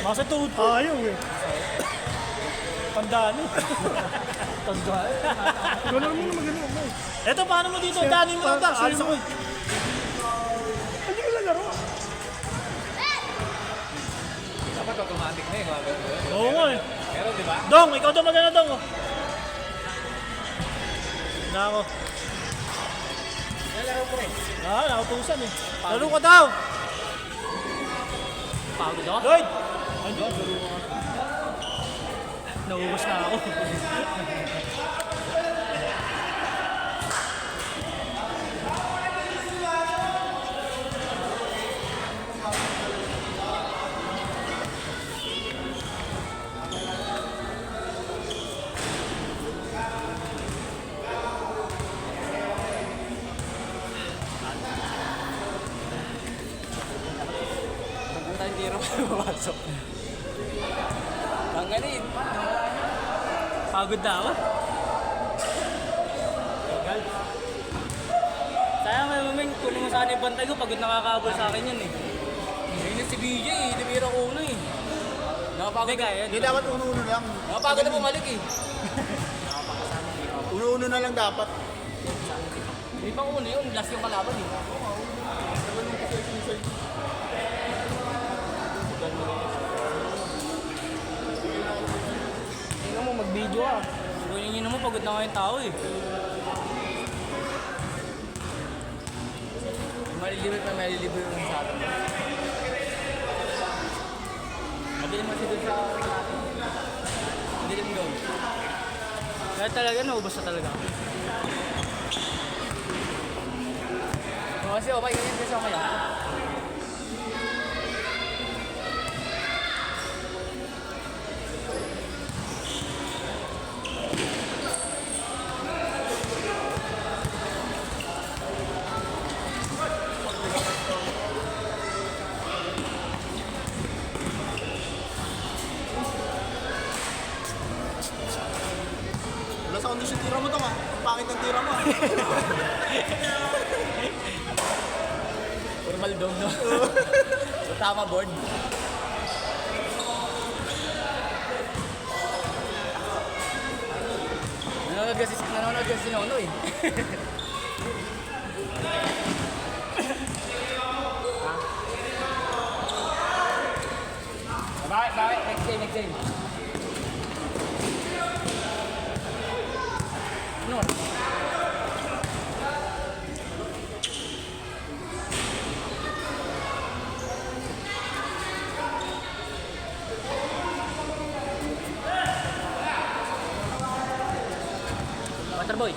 Masa tuhod ko. Ayaw eh. Tandaan eh. Tandaan. Gano'n mo na magano mo. Eto, paano mo dito? Daanin mo lang ta. Alis ako. Hindi ko lalaro. Dapat automatic na eh. Oo nga eh. Meron, di ba? Dong, ikaw daw magana dong. Oh. Na ako. Nalaro ko eh. Nakautusan eh. Laro ka daw. Pagod ako. Lloyd! Ano? Nauubos na ako. Pupunta yung tiro ko pumasok. Ang ganin. Pagod na ako. Sayang may maming, kunin mo sana yung bantay ko, pagod nakakabol sa akin yun eh. Hindi si BJ eh. Tinira ko uno eh. Nakapagod. Hindi kaya. Hindi dapat uno-uno lang. Nakapagod na bumalik eh. Uno-uno na lang dapat. Hindi pa uno yun. Last yung kalaban eh. Tingnan mo, mag-video ah. Kunin nyo naman, pagod na nga yung tao eh. Malilibre yung sa atin. Mabili mo siya doon sa ring natin. Madilim doon. Kaya talaga, naubos na talaga. Kasi okay, ganyan kasi okay lang. Wala sa kondisyon tira mo to ka. Ang pangit ng tira mo. Formal dog, no? So, tama board. Nanonood kasi si Nono eh. Bakit? Next game. No. Waterboy.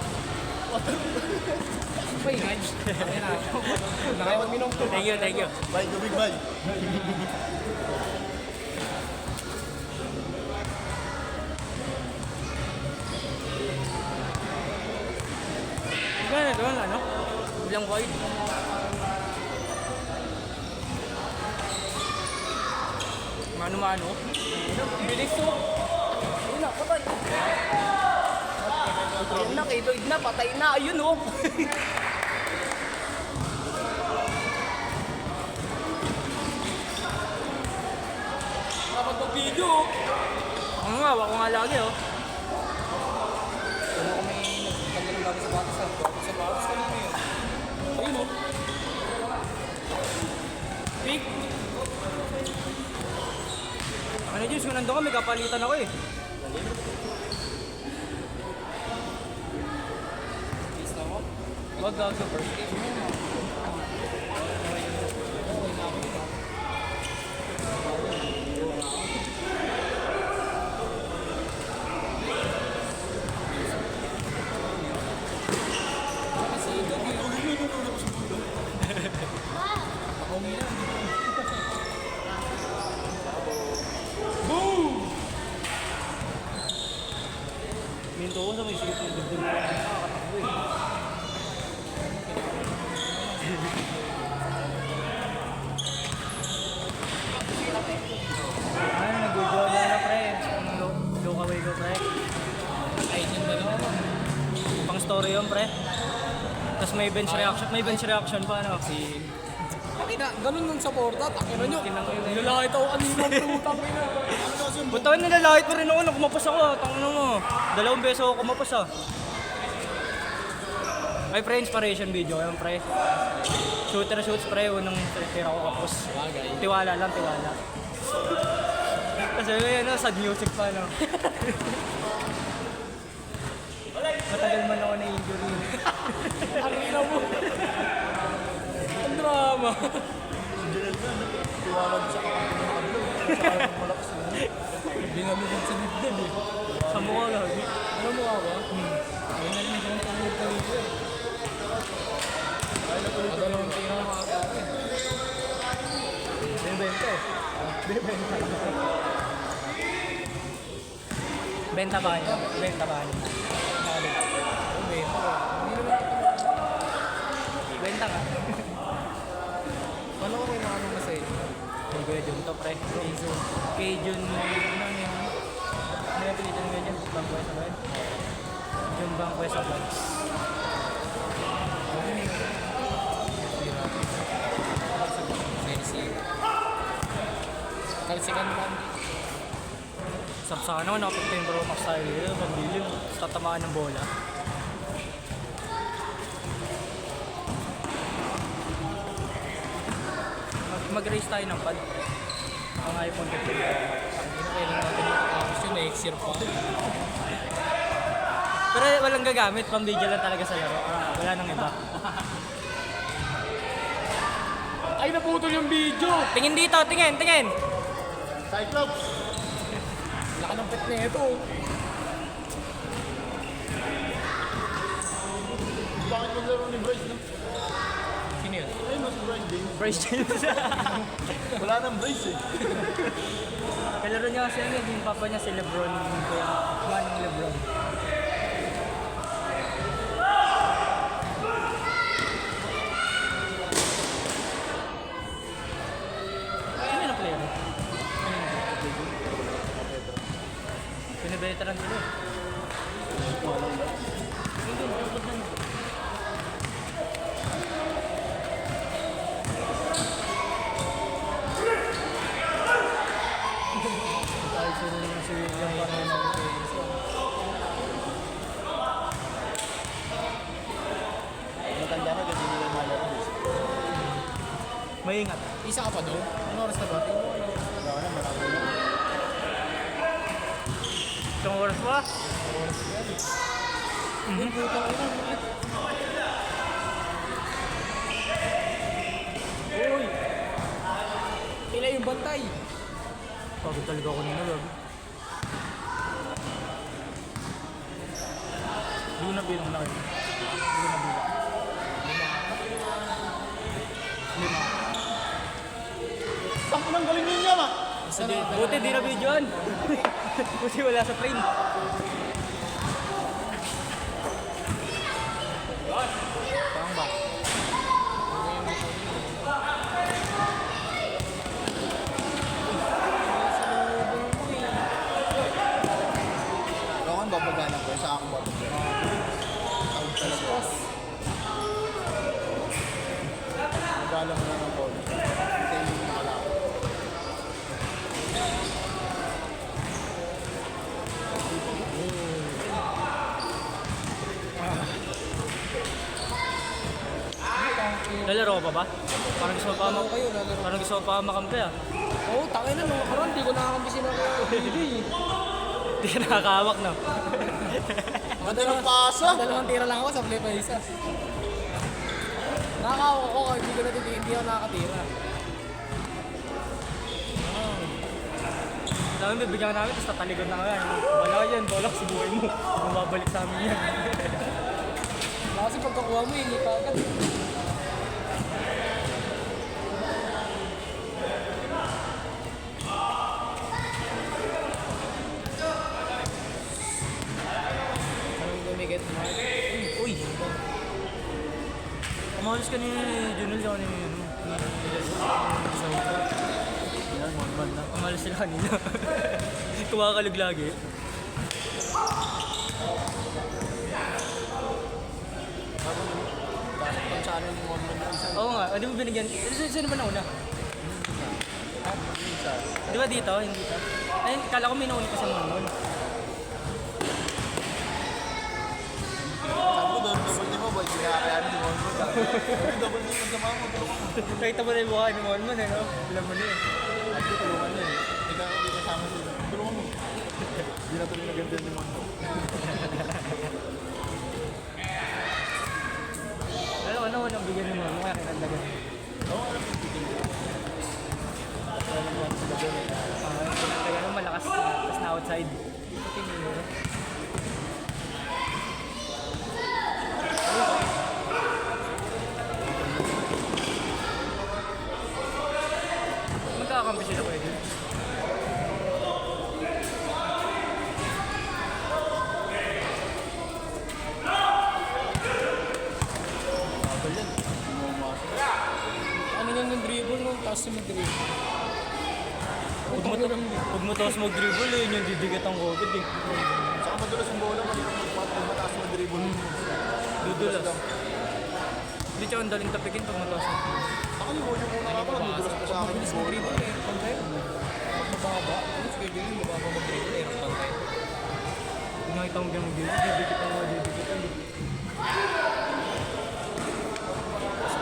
Paingay. Ayan na. Nakayawag minong to. Thank you. Bye, gubig, bye. Gano'n doon, ano? Bilang void. Mano-mano. Bilis to. Ayun na, patay. Ayun na, kay Lloyd na, patay na. Ayun oh. Dapat mag-video oh. Ang nga, wako nga lagi oh. Ano kung may nagtanggal ng bagay sa batas ha? Batas sa batas ka nito yun. Ayun oh. Pick. Ano Diyos, kung nandun ka, may kapalitan ako eh. Please na mo. Wag gago. First game mo. Minto ko sa may sikip ng dugdug. Nakakatakbo eh. Ano, nag-video na pre. Low away ko pre. Ayun yung ano. Pang story yun pre. Tapos may bench reaction pa ano. Si Pakita, ganun nung sa porta, takina nyo. Nilalakit ako kanina, putang ina. Butawan na lalakit pa rin ako nung kumapos ako. Tangin mo. 2 beses ako kumapos ah. Ay pre, inspiration video yun pre. Shoots pre, unang tira ko kapos. Bagay. Tiwala lang, tiwala. Kasi yun, sad music pa no. Matagal man ako na injury. Ang ina mo. Ang drama. Tiwawag sa kakampi ng kablo. Sa malakas na. Binalubog sa dibdib eh. Sa mukha lang. Ano mo ba? Ayun na rin yung pangit na video eh. Madalawang tira mga kapatid. Binibenta eh. Binibenta. Benta ba niya? Benta ba niya? Benta nga. Paano ko may mga anong nasa inyo? Kung Kuya Jun to pre. Kay Jun, ano yan? Ano yung pilitan ng Kuya Jun? Bangkwesa ba yun? Jun Bangkwesa Vlogs. Kalsikan ba? Sapsaka naman, nakapagta yung Pro Max tayo dito. Pagbilim, tatamaan ng bola. Mag-race tayo ng pad. Ang iPhone 15. Ang ina, kailan natin makakapos yun, next year pa. Pero walang gagamit, pang video lang talaga sa laro. Wala nang iba. Ay, naputol yung video! Tingin dito, tingin, tingin! Cyclops! Laka ng pet na ito. Bakit maglaro ni Bryce, no? Sino yun? Ay, mas Bryce din. Bryce James. Wala nang Bryce eh. Kalaro niya kasi ano, yung papa niya si Lebron. Kaya, Manong Lebron. Ano yung player? Pinibetaran sila eh. Tayo sunod na si William Parano. Matanda na kasi nila malaro. Maingat. Isa ka pa doon? Ano oras na ba? Wala ka na, marami na. Itong oras pa? Uy! Pila yung bantay? Pagod talaga ako nila, babi. Hindi ko na bilang na kayo. Hindi ko na bilang. 5. Ang unang galing niya, ma! Buti di na videoan. Buti wala sa train. Parang ba? Ako ang babagalan ko, sa akong babagalan. Babagalan mo na ng ball. Ito yung nakalakot. Lalaro ka pa ba? Parang gusto mo pa Ano kayo? Lalaro? Parang gusto mo pa makampi ah. Oo, tangin na nung karon, di ko nakakambisin ako. Hindi. Hindi ka nakakahawak na. Ganda ng pasa! Dalawang tira lang ako sa play pa isa. Nakakawak ako, hindi ko hindi ako nakakatira. Dami bibigyan namin, tapos tataligon na nga. Wala yan, bola sa buhay mo. Bumabalik sa amin yan. Kasi pagkakuha mo, hindi pa agad. Anong gumiget mo? Uy! Umalis ka ni Junel ako ni Yan, one man na. umalis sila kanina. Kumakalig lagi. Pang channel ni Monmon yung isa. Oo nga, di mo binigyan. Sino ba nauna? Di ba dito? Hindi dito. Ay, kala ko may nauna pa sa Monmon. Sabi ko doon, double team mo, boy. Ginakayaan ni Monmon. Double team yung sama mo, tulungan mo. Kahit mo na yung mukha ni Monmon, eh, no? Alam mo na eh. At ko tulungan niya eh. Ikaw hindi kasama sila. Tulungan mo. Hindi na tuloy na ganda ni Monmon. Ano, ang bigyan ni Monmon, kaya kinandagan. Oo, alam mo. Kinandagan mo malakas, tapos na outside. Puti mo yun. Magkakakampi sila pwede. Kapal yan. Bumamasok. Ano lang yung dribble nung tapos yung dribble. Huwag mo tapos mag-dribble eh, yun yung didigat ang COVID eh. Saka madulas yung bola, mataas mo dribble. Dudulas. Hindi siya ang daling tapikin pag mataas mo. Saka yung bola muna ako, madulas pa sa akin yung bola. Dribble eh, pantay. Mababa. Ano schedule yung mababa mag-dribble eh, pantay. Kung nakita mo ganun dito, didikit ang mga didikit ang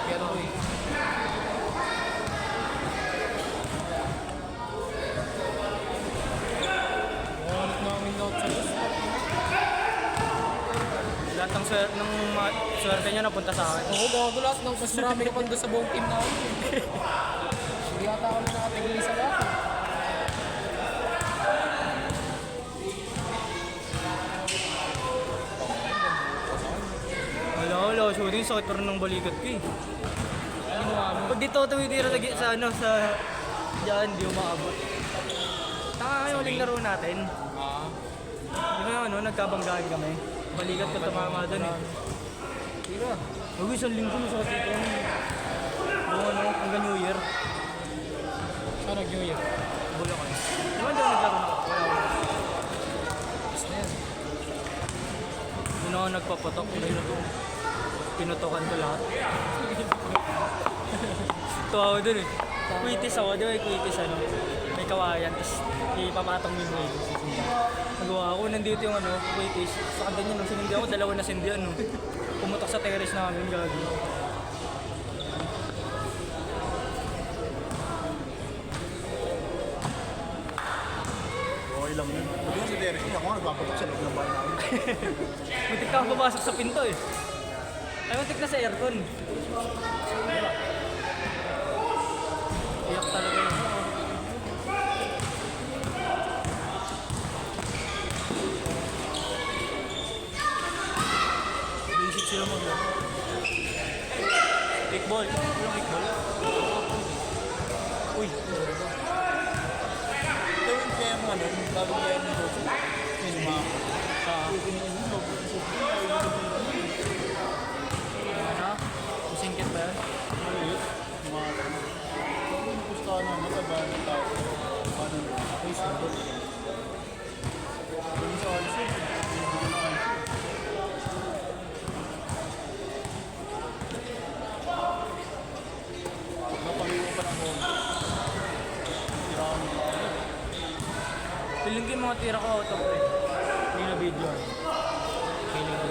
Pero eh. Wanit namin out sa list. lahat ng swerte niya napunta sa akin. Oo, gago lahat ng mas marami ka pa doon sa buong team namin. Hindi yata kami nakatigil sa lahat. Wala, shooting sakit pa rin ng balikat ko eh. Ano mo? Pag dito tumitira lagi sa ano, sa diyan, di umaabot. Taka kayo uling laro natin. Di ba yung ano, nagkabanggaan kami. Balikat ko tumama doon eh. Tira. Huwag isang linggo na sa dito. Yung ano, hanggang New Year. Saan nag-New Year? Bula ko eh. Di ba hindi ako naglaro na? Wala. Tapos na yan. Doon ako nagpapatok. Pinutokan ko lahat. Tuwa ako dun eh. Kuitis ako, di ba yung kuitis ano? May kawayan, tapos ipapatong mo yung way. Nagawa ako, nandito yung ano, kuitis. Sa kanda niya, nung sinindi ako, dalawa na sindi ano. Pumutok sa terrace namin, gagi. Okay lang yun. Pag yun si Derek, ako nga nagpapatok sa loob ng bahay namin. Muntik ka pumasok sa pinto eh. Ay, muntik na sa aircon. Iyak talaga yun. Basic sila mag-laro. Kickball. Yung kickball. Uy. Ito yung kaya mo ano, bago kaya mo ito. Yung mga Ano? Musingkit ba yun? yung pustahan na mataba ng tao. Paano na? Ay, sundot. Yung sa alis yun. Yung sa alis yun. Napaliwa pa ng konti. Tirahan mo. Feeling ko yung mga tira ko out of it. Hindi na video. Feeling ko.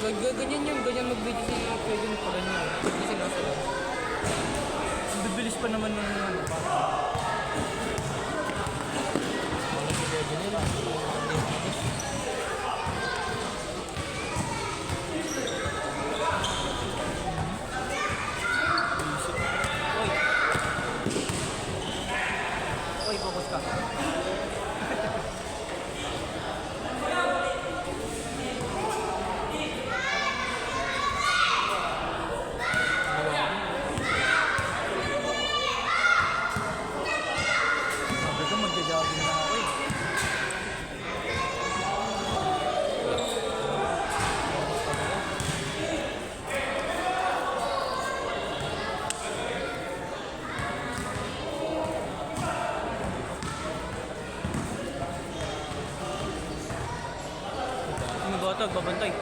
Ganyan yun, ganyan mag-video si Kevin pa ganyan. Hindi sila sila. Ang bibilis pa naman yung ano pa. Uy. Uy, focus ka. Sabi ko magja-jogging na ako eh. Sino ba ito? Babantay.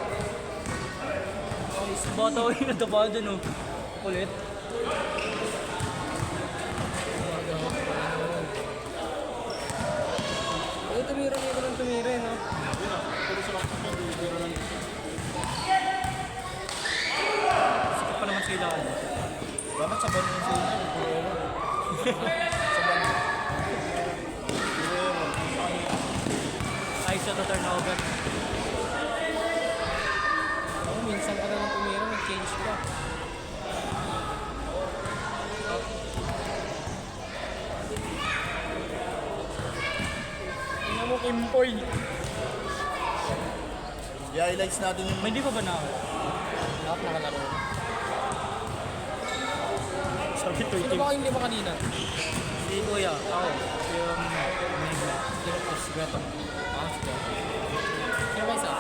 bata ko yung natapa dun, oh. Kulit. Ay, tumira niya ko ng tumira, no? Sikip pa naman sila ako. Dapat sa banyo sa inyo. Sa banyo. Ayos na turnover. Ako, minsan ka na lang tumira, mag-change ka. Tingnan mo, Kimpoy. I-highlights natin yung... May di pa ba na ako? Lahat nakalaro. Sabi to, Sino ba kayong lima kanina? Si Kuya, ako. Yung Mega. Yung Sigreto. Ah, sige. Sino ba isa?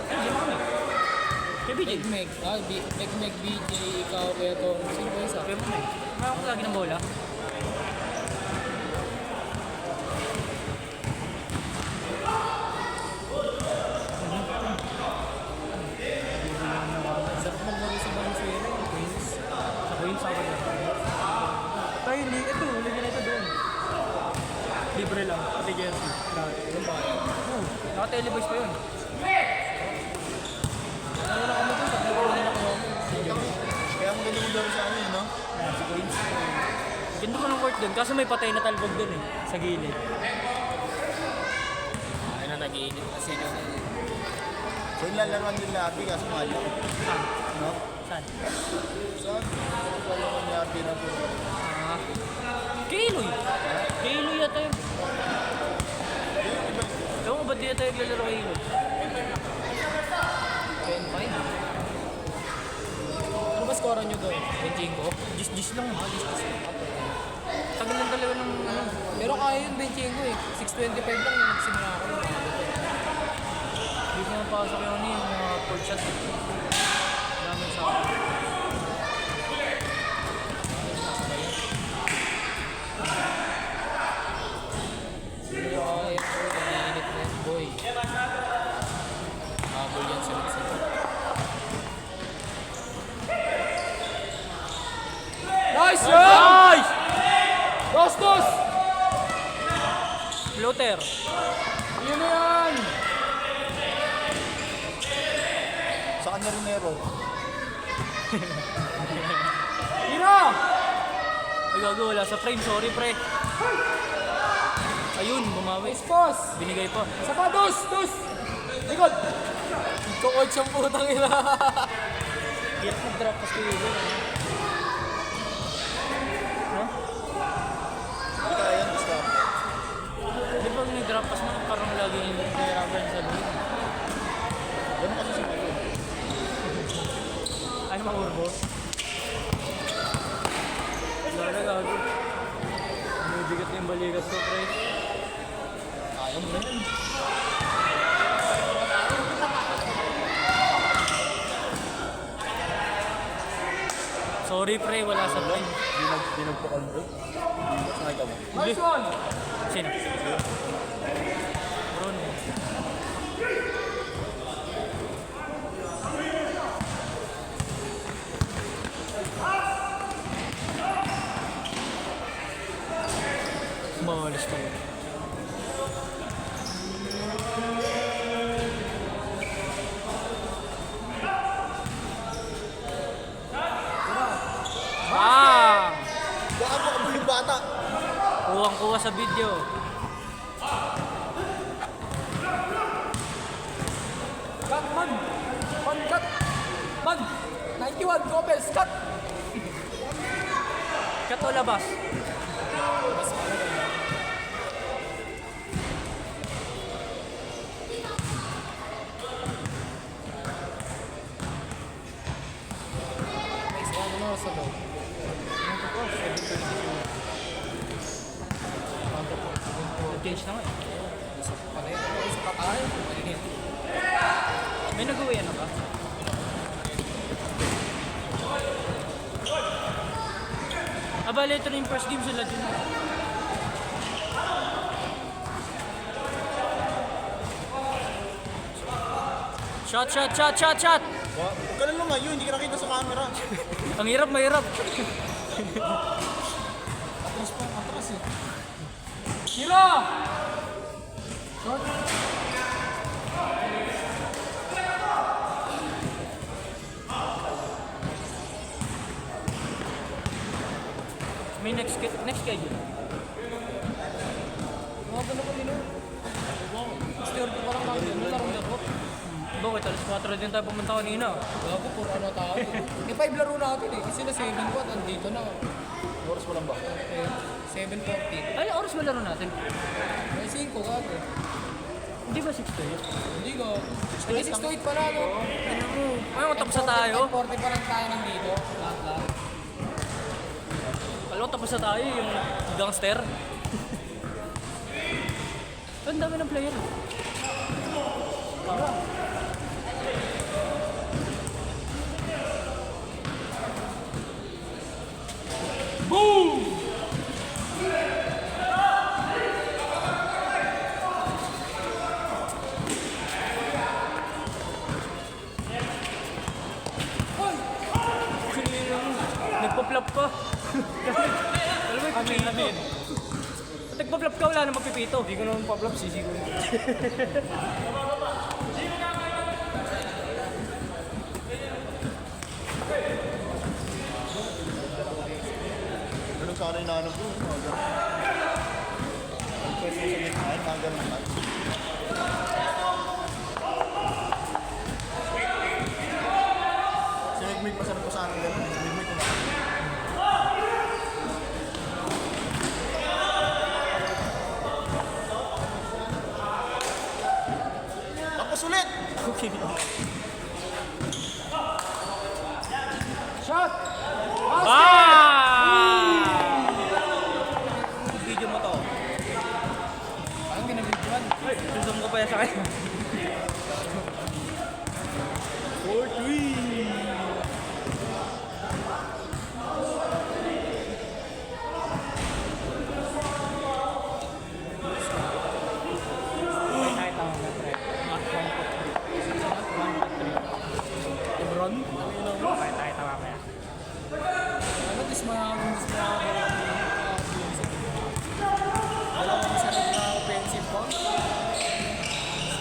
Ay, yun kami. Kay BJ. Meg. Ah, Meg, BJ, ikaw, Kuya Tom. Sino ba isa? Kaya mo na eh. Mayroon ko lagi ng bola. Sarap maglaro sa Valenzuela, yung Queens. Sa Queens, ako doon. Tayo, ito, lagyan na ito doon. Libre lang, pati jersey. Ano ba? Oo, naka-televoice pa yun. Ano na kami doon? Sabi ko na kayo. Kaya mo ganun laro sa ano yun, no? Ayan, sa Queens. Ganda ko ng court doon, kaso may patay na talbog doon eh, sa gilid. Ay na, nag-iinit kasi yun. So yung lalaruan din natin kaso mahal. Saan? No? Saan? Saan? Lalaruan niya natin na po. Ah. Kailoy. Kailoy yata yun. Ewan ko ba't di yata yung naglalaro Kailoy? 10-5. Ano ba score nyo doon? 25? Gis-gis lang. Ah, gis-gis. Tagal lang talaga ng ano. Pero kaya yun, 25 eh. 6.25 lang yung nagsimula ako. Hindi ko mapasok yung ano yung mga court shot. Dami sa akin. Ay, ito, nag-iinit na yan, boy. Habol yan sa Lixin. Nice run! Nice! Rostos! Floater. Yun na yan! Sa kanya rin Nero. Tira! Ay, gago, wala sa frame. Sorry, pre. Ayun, bumawi. Nice pass! Binigay pa. Isa pa, dos! Dos! Likod! Iko-coach ang putang ina. Hirap nag-drop pass ko yun. No? Hindi kaya yan, basta. Di ba nag-drop pass mo, parang lagi yung nahirapan sa loob. Ganun kasi si Mayo. Ay, maurbo. Wala, gago. Bibigat na yung balikat ko, pre. Ayaw mo na yan. Sorry, pre, wala sa frame. Di nagpukal doon. Sakay ka mo. Nice one! Sino? Bruno. Mawalis pa yun. Ah! Gago ka mo yung bata. Kuwang-kuwa sa video. Cut, man! Man, cut! Man! 91, Gomez, cut! Kat o labas? Nice one, ano sa loob? Change na nga eh. Isa pa pala yun. Isa pa tayo. May nag-uwi ano ba? Bale, ito na yung first game sila dun. Shot, shot, shot, shot, shot! Huwag ka lang lumayo, hindi ka nakita sa camera. Ang hirap, mahirap. Atras pa, atras eh. Tira! Short. May next schedule. Mga ba na kami nun? Mister, ko pa lang kami yun. Wala akong laro. Bakit? Alas 4 din tayo pumunta kanina. Gago, puro ano tayo. Eh, 5 laro natin eh. Kasi na 7 ko at andito na. Oras mo lang ba? Eh, 7:40. Ay, oras ba laro natin? May 5 gago. Hindi ba 6 to 8? Hindi ko. Hindi 6 to 8 pala no. Ano mo? Ay, tapos na tayo. 40 pa lang tayo nandito. Lahat. Alam ko, tapos na tayo yung gangster. Ang dami ng player. Nagpa-flop ka. Alam mo yung pipito. Nagpa-flop ka, wala na magpipito. Hindi ko naman pa-flop, sisi ko. Ganun sana yung nanong ko. Mga ganun. Ang pwede sa gitna, mga ganun lang. Si Migmig masarap ko sana ganun. Si Migmig kumakas. Tapos ulit! Okay. Shot! Video mo to. Ang ginagilduan. Susum ko pa yan sa kanya. 4-3! Lebron? Tayo tama kaya. Ano, dis mga dalawang sarap na offensive pa.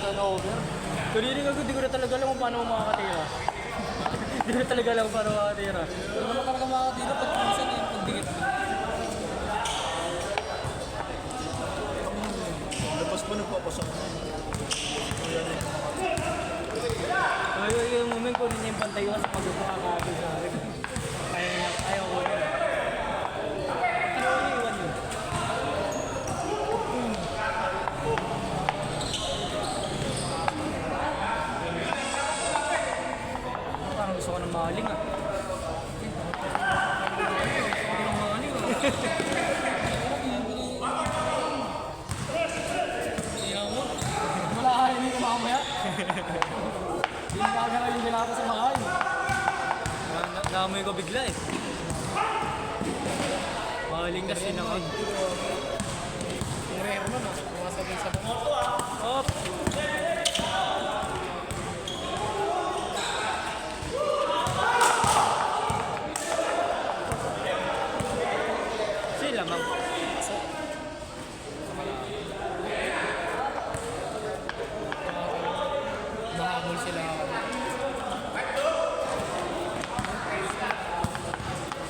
Turnover. Tulirin ako, di ko na talaga alam kung paano makakatira. Di ko na talaga alam kung paano makakatira. Hindi naman talaga makakatira pag minsan eh, pagdikit. Labas pa nagpapasok. Ay, yung moment ko rin yung pantay ko sa pag-upakakagod sa akin. Ayaw ko yun. Ano ko iwan yun? Parang gusto ko ng maling ah. Wala ka hindi ka mamaya. Hindi ka agad yung nilata sa mga ayun. Naamoy ko bigla eh. Maling kasi naman. Yung rare mo no, pumasabay sa mga. Op! Sila mang. Mahabol sila.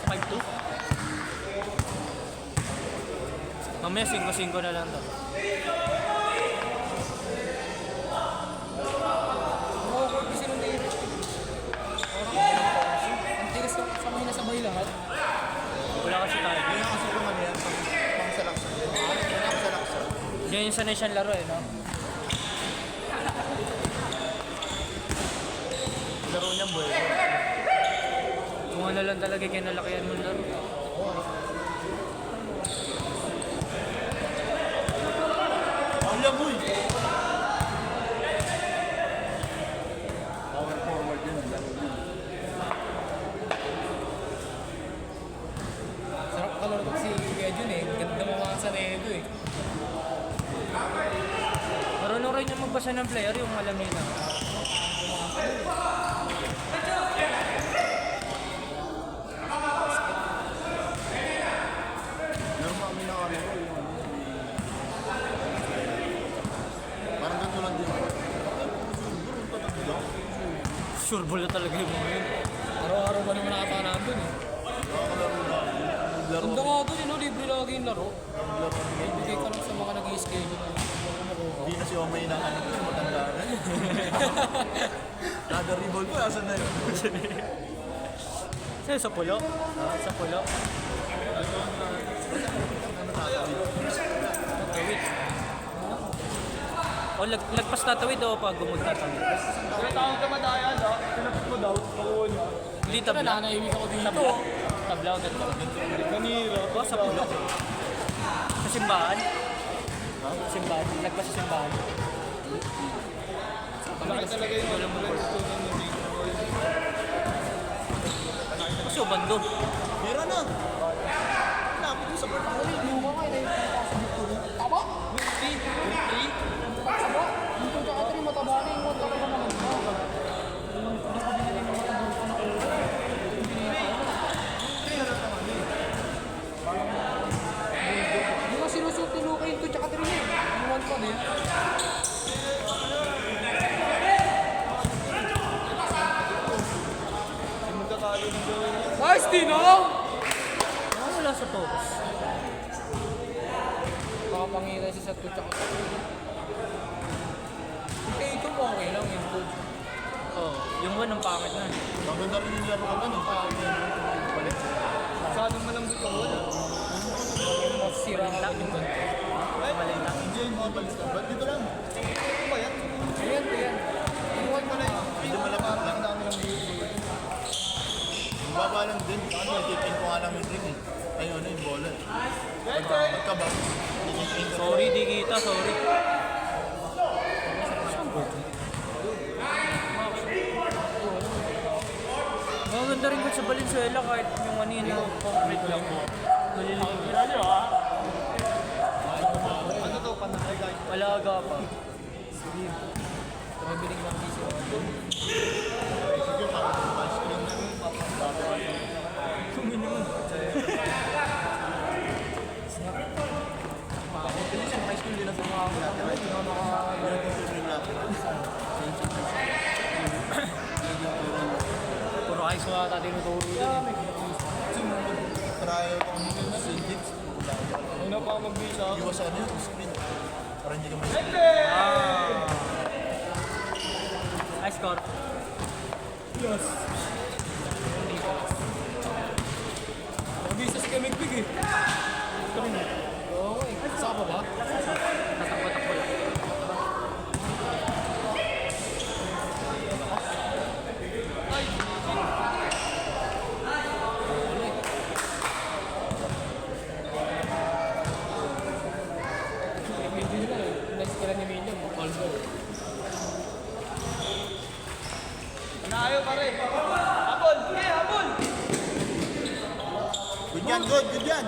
5-2? Mamaya 5-5 na lang to. Mawawag kasi nung nire. Ang tigas sa mga nasabay lahat. Wala kasi tayo. Yun ang kasi naman yan, pang salaksan. Pang salaksan. Yan yung sanay siyang laro eh, no? Laro niyan, boy. Kung ano lang talaga kinalakihan mo laro. Wala, boy! Power forward yun, laro yun. Sarap kalaro ko si Kuya Jun eh. Ganda mo mga sa Redo eh. Marunong rin yung magbasa ng player, yung alam niya na. Sure ball na talaga yung mga yun. Araw-araw ba naman nakata nandun eh. Laro. Ganda nga doon, no? Libre lagi yung laro. Bigay ka lang sa mga nag-i-schedule. Hindi na si Omay na ano ko, matanda na. Kada reball ko, asan na yun? Sa'yo sa pulo? Sa pulo? Tatawid. O lagpas tatawid o pag magtatawid? Tinatawag ka madaya, no? Tinapit mo daw, pakuha niya. Hindi Tabla, tabla. nanahimik ako dito. Tabla. Tabla o ganito. Kanira. O sa pulo. Sa simbahan? Sa simbahan. Lagpas sa simbahan. Malaki talaga yung mga Kasi ubando. Mira na! Lapit mo sa part ako. Taba? Taba? Yung kung tsaka 3 mataba na yung kontra ko naman. Di ba sinusuot ni Luka yung 2 tsaka 3 eh? Inuwan pa din. Nice, Tino! Wala sa focus. Baka pangiray siya sa 2 tsaka 3. Okay, ito mo okay lang yung 2. Oh, yung one ang pangit na. Maganda rin yung laro ko ano. Palit sila. Masyadong malambot ka wala. Masira ka Malinta. yung 2. Malinta. Hindi yung mga palit ka. Ba't dito lang? Ano ba yan? Ayan, ayan. Inuwan pa na yun. Hindi malamang lang. Ang dami lang dito. Ang baba lang din. Ano, titin ko nga lang yung ring eh. Ayun, ano yung bola. Pagkaba. Titin ko. Sorry, di kita. Sorry. Maganda rin ko sa Valenzuela kahit yung ano yun yung concrete lang. Maliliit. Ano to? Panay guys. Malaga pa. Mabiling lang DC. Sige, parang ice cream na rin. Kuminom. Hindi siya ice cream din na sa mga ako. Meron yung tuloy natin. Puro ice wala tayo tinuturo yun. Try ko ng Sindix. Una pa ako mag-visa. Iwas ano yun, screen. Para hindi ka may... I score. Mabisas ka magbig eh. Oo, saan pa ba? Tatakbo-takbo lang. Medyo nila eh. Nice kila ni Million. All goal. Panayo pare. Habol! Okay, habol! Good yan, good yan!